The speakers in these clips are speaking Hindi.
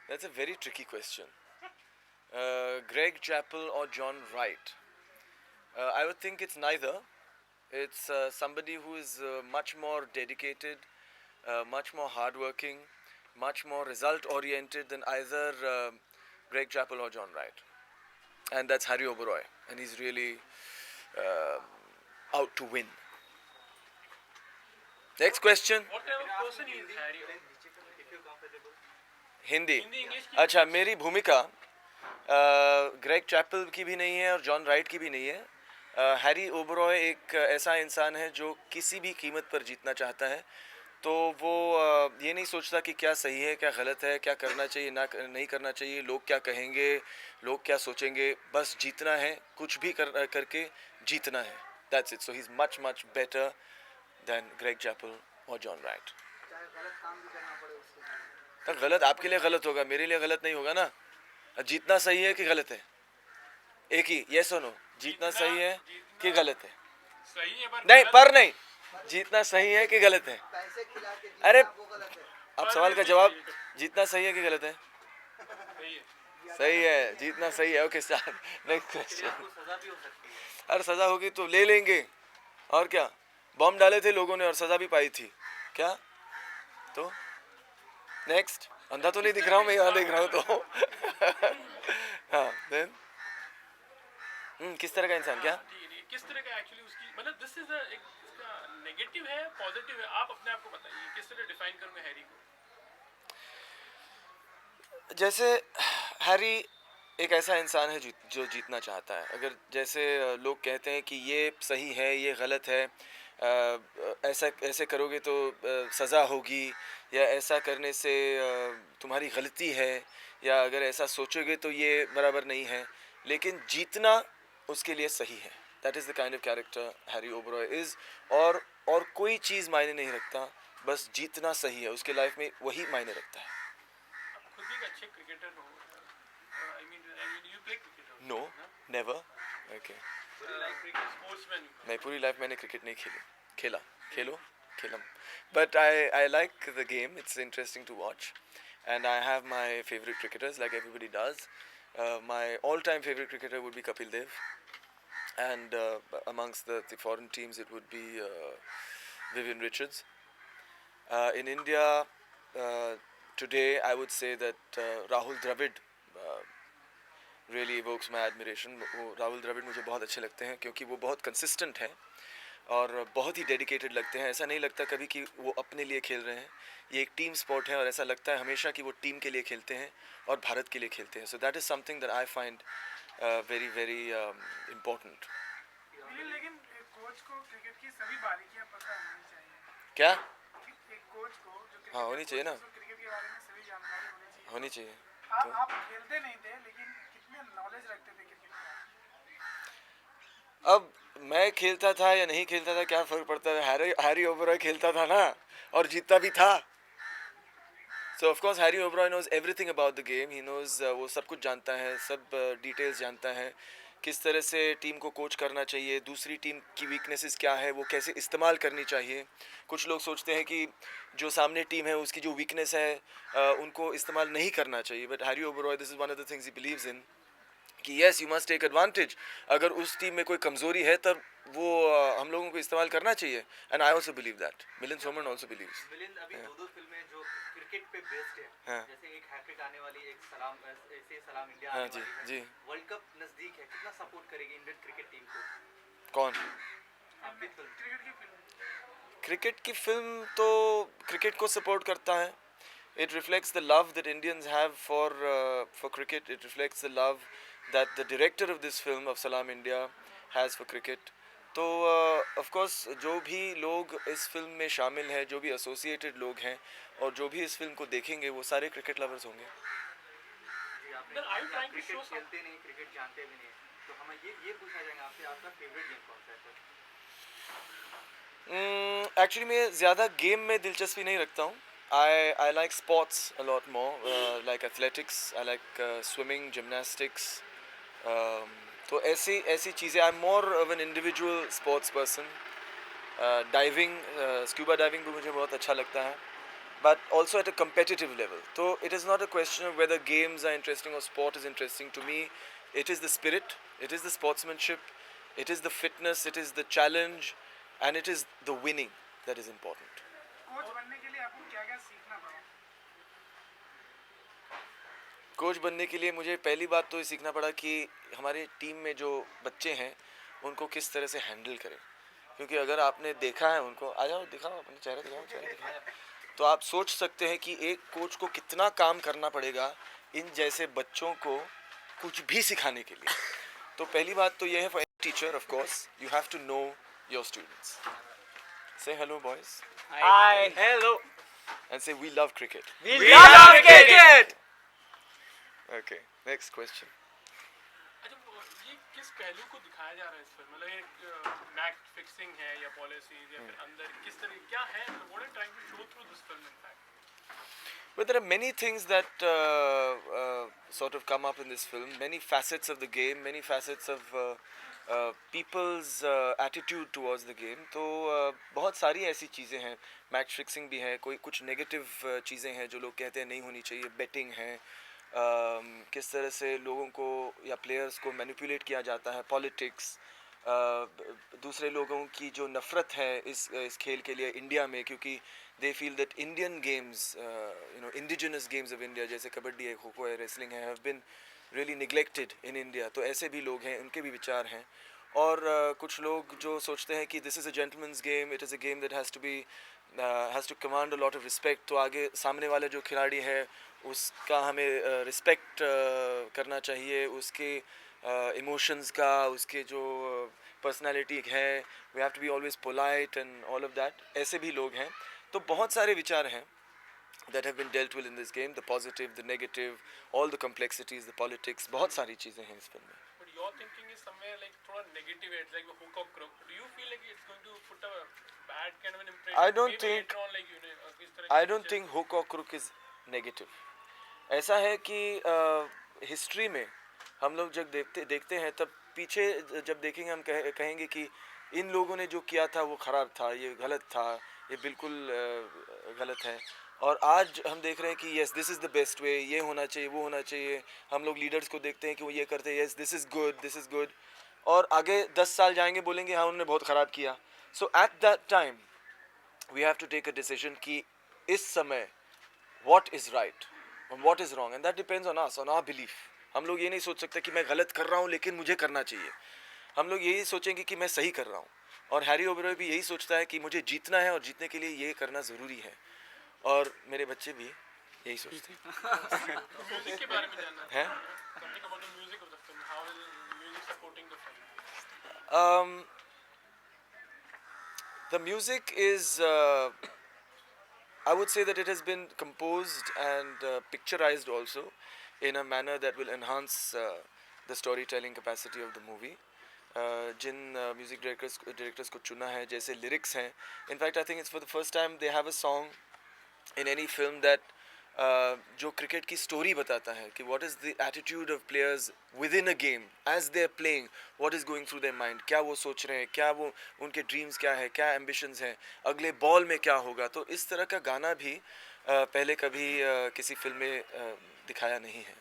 That's a very tricky question. Greg Chappell or John Wright? I would think it's neither. It's somebody who is much more dedicated, much more hardworking, much more result oriented than either Greg Chappell or John Wright. And that's Harry Oberoi. And he's really out to win. Next question. What type of person is Harry? Hindi. Hindi English की अच्छा, मेरी भूमिका ग्रेग चैपल की भी नहीं है और जॉन राइट की भी नहीं है. हैरी ओबरॉय एक ऐसा इंसान है जो किसी भी कीमत पर जीतना चाहता है. तो वो ये नहीं सोचता कि क्या सही है, क्या गलत है, क्या करना चाहिए, नहीं करना चाहिए, लोग क्या कहेंगे, लोग क्या सोचेंगे. बस जीतना है, कुछ भी करके जीतना है. That's it. So he is much much better than Greg Chappell और जॉन राइट. तो गलत आपके लिए गलत होगा, मेरे लिए गलत नहीं होगा ना. जीतना सही है कि गलत है? एक ही यस और नो. जीतना सही है कि गलत है? सही है पर नहीं, पर नहीं. जीतना सही है कि गलत है? पैसे खिला के अरे वो गलत है। आप सवाल का जवाब. जीतना सही है कि गलत है? सही है. सही है. जीतना सही है. Okay, start. Next question. सजा भी हो सकती है। अरे सजा होगी तो ले लेंगे, और क्या. बॉम्ब डाले थे लोगों ने और सजा भी पाई थी. क्या तो नेक्स्ट. अंधा तो नहीं दिख रहा हूँ मैं, यहाँ दिख रहा हूँ तो. हाँ देन. किस तरह का इंसान? क्या किस तरह का एक्चुअली उसकी मतलब दिस इज एक इसका नेगेटिव है पॉजिटिव है, आप अपने आप को बताइए किस तरह डिफाइन करोगे हैरी को. जैसे हैरी एक ऐसा इंसान है जो जीतना चाहता है. अगर जैसे लोग कहते हैं कि ये सही है, ये गलत है, ऐसा ऐसे करोगे तो सज़ा होगी, या ऐसा करने से तुम्हारी गलती है, या अगर ऐसा सोचोगे तो ये बराबर नहीं है, लेकिन जीतना उसके लिए सही है. That is the kind of character Harry Oberoi is. और कोई चीज़ मायने नहीं रखता, बस जीतना सही है. उसके लाइफ में वही मायने रखता है. आप खुद भी एक अच्छे क्रिकेटर हो. I mean you play cricket? No, never. Okay. Cricket sportsman. नहीं, पूरी लाइफ मैंने क्रिकेट नहीं खेला. खेला. But I like the game. It's interesting to watch, and I have my favorite cricketers like everybody does. My all-time favorite cricketer would be Kapil Dev, and amongst the foreign teams it would be Vivian Richards. In India today, I would say that Rahul Dravid really evokes my admiration. वो राहुल द्रविड़ मुझे बहुत अच्छे लगते हैं क्योंकि वो बहुत कंसिस्टेंट हैं और बहुत ही डेडिकेटेड लगते हैं. ऐसा नहीं लगता कभी कि वो अपने लिए खेल रहे हैं. ये एक टीम स्पोर्ट है और ऐसा लगता है हमेशा कि वो टीम के लिए खेलते हैं और भारत के लिए खेलते हैं. So that is something that I find very very important. लेकिन कोच को क्रिकेट की सभी बारीकियां पता होनी चाहिए. क्या? एक कोच को जो हाँ, होनी चाहिए ना. क्रिकेट के बारे में सभी जानकारी होनी चाहिए. होनी चाहिए. आप खेलते नहीं थे लेकिन कितने नॉलेज रखते थे क्रिकेट का? अब मैं खेलता था या नहीं खेलता था क्या फ़र्क पड़ता है. हैरी ओबरॉय खेलता था ना और जीतता भी था. So of course Harry Oberoi knows everything about the game. He knows, वो सब कुछ जानता है, सब डिटेल्स जानता है, किस तरह से टीम को कोच करना चाहिए, दूसरी टीम की वीकनेसेस क्या है, वो कैसे इस्तेमाल करनी चाहिए. कुछ लोग सोचते हैं कि जो सामने टीम है उसकी जो वीकनेस है उनको इस्तेमाल नहीं करना चाहिए. But Harry Oberoi, this is one of the things he believes in कि yes, you must take advantage. अगर उस टीम में कोई कमज़ोरी है तब वो हम लोगों को इस्तेमाल करना चाहिए. And I also believe that. Milind Soman also believes. Milind, अभी दो फिल्में जो क्रिकेट पे बेस्ड है, हाँ. जैसे एक हैट्रिक आने वाली, एक सलाम, ऐसे सलाम इंडिया हाँ आने जी वाली है. जी. वर्ल्ड कप नजदीक है, कितना सपोर्ट करेगी इंडियन क्रिकेट टीम को कौन? आपकी फिल्म? क्रिकेट की फिल्म. क्रिकेट की फिल्म तो क्रिकेट को सपोर्ट करता है. It reflects the love that Indians have for cricket. It reflects the love that the director of this film of Salam India has for cricket. तो of course जो भी लोग इस फिल्म में शामिल हैं, जो भी एसोसिएटेड लोग हैं और जो भी इस फिल्म को देखेंगे वो सारे क्रिकेट लवर्स होंगे. जी, आपने But are you कहा trying to cricket show some- खेलते नहीं, क्रिकेट जानते भी नहीं, तो हमें ये पूछना चाहेंगे आपसे, आपका फेवरेट गेम कौन सा है सर? एक्चुअली मैं ज़्यादा गेम में दिलचस्पी नहीं रखता हूँ. I like sports a lot more, like athletics. I like swimming, gymnastics. तो ऐसी चीज़ें. I'm more of an individual sports person. Diving, scuba diving भी मुझे बहुत अच्छा लगता है. but also at a competitive level. So it is not a question of whether games are interesting or sport is interesting. To me, it is the spirit, it is the sportsmanship, it is the fitness, it is the challenge, and it is the winning that is important. Coach बनने के लिए आपको क्या क्या सीखना पड़ा? कोच बनने के लिए मुझे पहली बात तो ये सीखना पड़ा कि हमारे टीम में जो बच्चे हैं उनको किस तरह से हैंडल करें, क्योंकि अगर आपने देखा है उनको, आ जाओ दिखाओ अपने चेहरे दिखाओ, तो आप सोच सकते हैं कि एक कोच को कितना काम करना पड़ेगा इन जैसे बच्चों को कुछ भी सिखाने के लिए. तो पहली बात तो ये है, for any teacher of course you have to know your students. Say hello boys Hi. Hello. And say we love cricket. We love cricket. Okay, next question. अच्छा, ये किस पहलू को दिखाया जा रहा है इस फिल्म? मतलब एक मैच फिक्सिंग है या पॉलिसीज या फिर अंदर किस तरह क्या है? What are trying to show through this film in fact? But there are many things that sort of come up in this film, many facets of the game, many facets of people's attitude towards the game. तो बहुत सारी ऐसी चीज़ें हैं. मैच फिक्सिंग भी है, कोई कुछ नेगेटिव चीज़ें हैं जो लोग कहते हैं नहीं होनी चाहिए, बेटिंग है, किस तरह से लोगों को या प्लेयर्स को मैनिपुलेट किया जाता है, पॉलिटिक्स, दूसरे लोगों की जो नफ़रत है इस खेल के लिए इंडिया में, क्योंकि they feel that Indian games, indigenous games of India जैसे कबड्डी है, खो खो है, रेसलिंग है, have been really neglected in India. तो ऐसे भी लोग हैं, उनके भी विचार हैं. और कुछ लोग जो सोचते हैं कि this is a gentleman's game, it is a game that has to command a lot of respect. तो आगे सामने वाले जो खिलाड़ी है उसका हमें रिस्पेक्ट करना चाहिए, उसके इमोशंस का, उसके जो पर्सनालिटी है, we have to be always polite and all of that. ऐसे भी लोग हैं. तो बहुत सारे विचार हैं that have been dealt with in this game, the positive, the negative, all the complexities, the politics, बहुत सारी चीज़ें हैं इस फिल्म में. But your thinking is somewhere like थोड़ा negative है, it's like the hook or crook. Do you feel like it's going to put a bad kind of an impression? I don't Maybe think- later on, like, you know, इस तरह I की don't चीज़ें- think hook or crook is negative. ऐसा है कि हिस्ट्री में हम लोग जब देखते हैं तब पीछे जब देखेंगे हम कहेंगे कि इन लोगों ने जो किया था वो ख़राब था, ये गलत था, ये बिल्कुल गलत है. और आज हम देख रहे हैं कि yes this is the best way, ये होना चाहिए, वो होना चाहिए. हम लोग लीडर्स को देखते हैं कि वो ये करते हैं, yes this is good, this is good. और आगे 10 साल जाएंगे बोलेंगे हाँ उन्होंने बहुत ख़राब किया. So at that time we have to take a decision कि इस समय what is right and what is wrong, and that depends on us, on our belief. हम लोग ये नहीं सोच सकते कि मैं गलत कर रहा हूँ लेकिन मुझे करना चाहिए. हम लोग यही सोचेंगे कि मैं सही कर रहा हूँ. और हैरी ओबरॉय भी यही सोचता है कि मुझे जीतना है और जीतने के लिए ये करना ज़रूरी है. और मेरे बच्चे भी यही सोचते हैं. म्यूजिक के बारे में जानना हैं? something about the music of the film. How is the music supporting the film? The music is I would say that it has been composed and picturized also in a manner that will enhance the storytelling capacity of the movie. जिन म्यूज़िक डायरेक्टर्स को चुना है, जैसे लिरिक्स हैं. In fact I think it's for the first time they have a song in any film that जो क्रिकेट की स्टोरी बताता है कि what is the attitude of players within a game as they are playing, what is going through their mind, क्या वो सोच रहे हैं, क्या वो उनके ड्रीम्स क्या है, क्या एम्बिशंस हैं, अगले बॉल में क्या होगा. तो इस तरह का गाना भी पहले कभी किसी फिल्म में दिखाया नहीं है.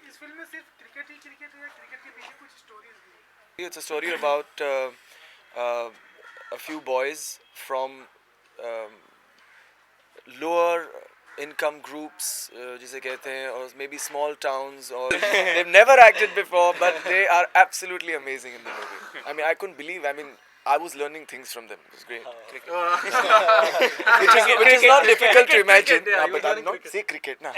इस फिल्म में सिर्फ क्रिकेट ही क्रिकेट है या क्रिकेट के पीछे कुछ स्टोरीज भी है? It's a story about a few boys from lower income groups, जिसे कहते हैं, or maybe small towns, or they've never acted before, but they are absolutely amazing in the movie. I mean, I couldn't believe. I mean, I was learning things from them. It was great. Which is not difficult to imagine. yeah, हाँ, you were but I'm learning not cricket. say cricket ना.